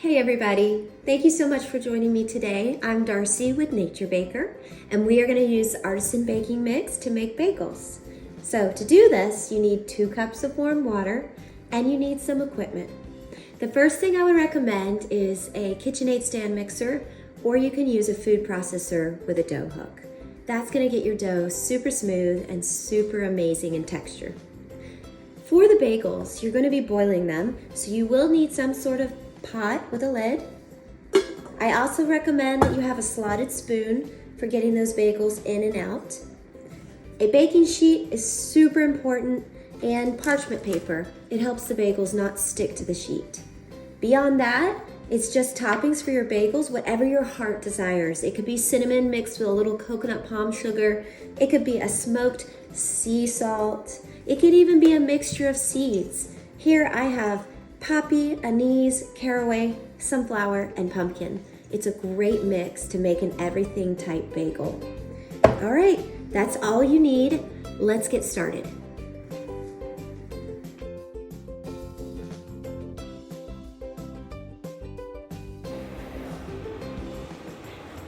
Hey everybody, thank you so much for joining me today. I'm Darcy with Nature Baker, and we are going to use artisan baking mix to make bagels. So to do this, you need 2 cups of warm water and you need some equipment. The first thing I would recommend is a KitchenAid stand mixer, or you can use a food processor with a dough hook. That's going to get your dough super smooth and super amazing in texture. For the bagels, you're going to be boiling them, so you will need some sort of pot with a lid. I also recommend that you have a slotted spoon for getting those bagels in and out. A baking sheet is super important, and parchment paper. It helps the bagels not stick to the sheet. Beyond that, it's just toppings for your bagels, whatever your heart desires. It could be cinnamon mixed with a little coconut palm sugar. It could be a smoked sea salt. It could even be a mixture of seeds. Here I have poppy, anise, caraway, sunflower, and pumpkin. It's a great mix to make an everything type bagel. All right, that's all you need. Let's get started.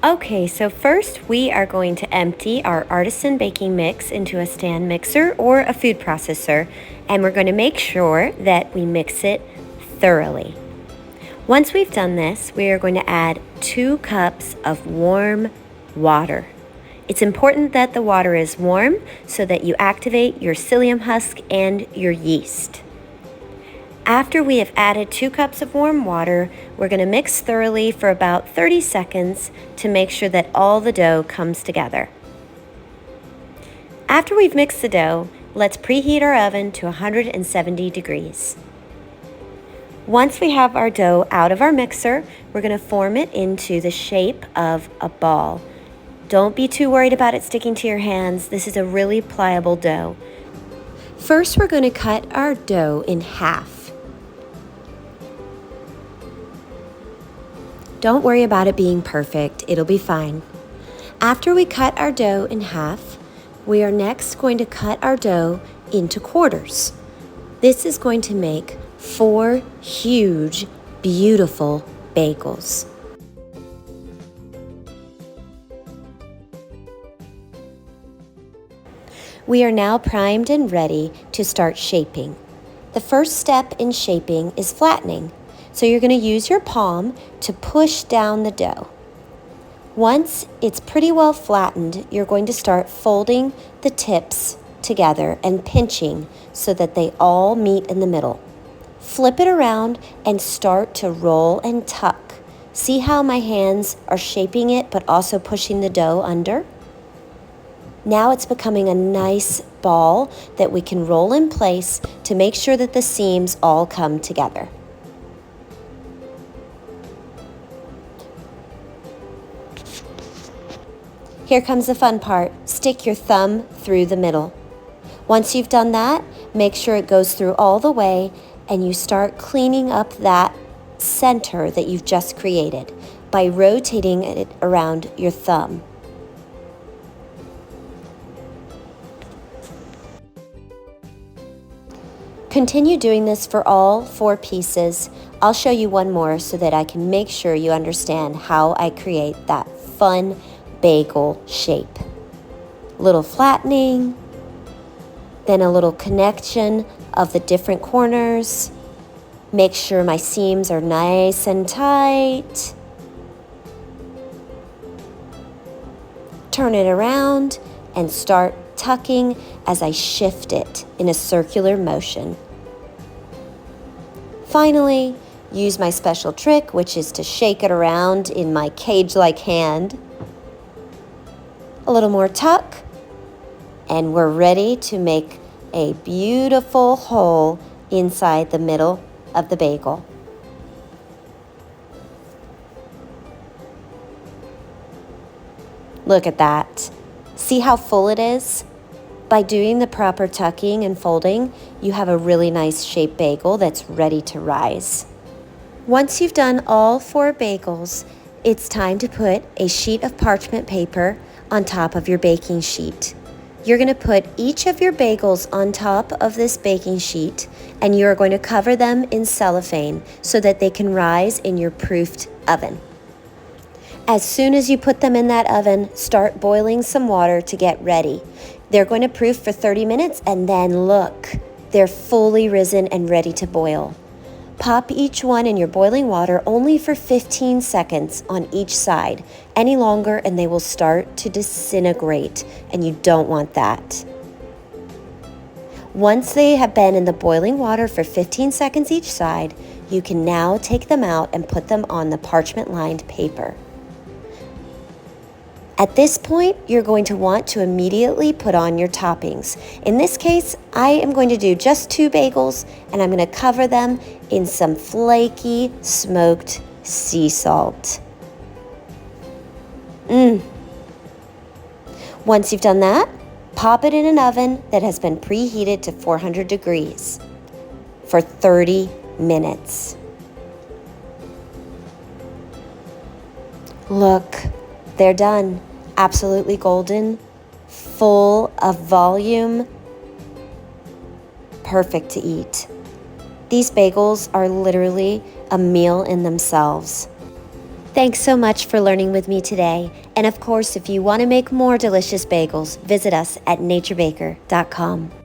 Okay, so first we are going to empty our artisan baking mix into a stand mixer or a food processor, and we're going to make sure that we mix it thoroughly. Once we've done this, we are going to add 2 cups of warm water. It's important that the water is warm so that you activate your psyllium husk and your yeast. After we have added 2 cups of warm water, we're going to mix thoroughly for about 30 seconds to make sure that all the dough comes together. After we've mixed the dough, let's preheat our oven to 170 degrees. Once we have our dough out of our mixer, we're going to form it into the shape of a ball. Don't be too worried about it sticking to your hands. This is a really pliable dough. First, we're going to cut our dough in half. Don't worry about it being perfect. It'll be fine. After we cut our dough in half, we are next going to cut our dough into quarters. This is going to make 4 huge, beautiful bagels. We are now primed and ready to start shaping. The first step in shaping is flattening. So you're going to use your palm to push down the dough. Once it's pretty well flattened, you're going to start folding the tips together and pinching so that they all meet in the middle. Flip it around and start to roll and tuck. See how my hands are shaping it but also pushing the dough under? Now it's becoming a nice ball that we can roll in place to make sure that the seams all come together. Here comes the fun part. Stick your thumb through the middle. Once you've done that, make sure it goes through all the way and you start cleaning up that center that you've just created by rotating it around your thumb. Continue doing this for all 4 pieces. I'll show you one more so that I can make sure you understand how I create that fun bagel shape. Little flattening, then a little connection of the different corners. Make sure my seams are nice and tight. Turn it around and start tucking as I shift it in a circular motion. Finally, use my special trick, which is to shake it around in my cage-like hand. A little more tuck, and we're ready to make a beautiful hole inside the middle of the bagel. Look at that. See how full it is? By doing the proper tucking and folding, you have a really nice shaped bagel that's ready to rise. Once you've done all 4 bagels, it's time to put a sheet of parchment paper on top of your baking sheet. You're going to put each of your bagels on top of this baking sheet, and you're going to cover them in cellophane so that they can rise in your proofed oven. As soon as you put them in that oven, start boiling some water to get ready. They're going to proof for 30 minutes, and then look, they're fully risen and ready to boil. Pop each one in your boiling water only for 15 seconds on each side. Any longer and they will start to disintegrate, and you don't want that. Once they have been in the boiling water for 15 seconds each side, you can now take them out and put them on the parchment-lined paper. At this point, you're going to want to immediately put on your toppings. In this case, I am going to do just 2 bagels, and I'm going to cover them in some flaky smoked sea salt. Once you've done that, pop it in an oven that has been preheated to 400 degrees for 30 minutes. Look, they're done. Absolutely golden, full of volume, perfect to eat. These bagels are literally a meal in themselves. Thanks so much for learning with me today. And of course, if you want to make more delicious bagels, visit us at naturebaker.com.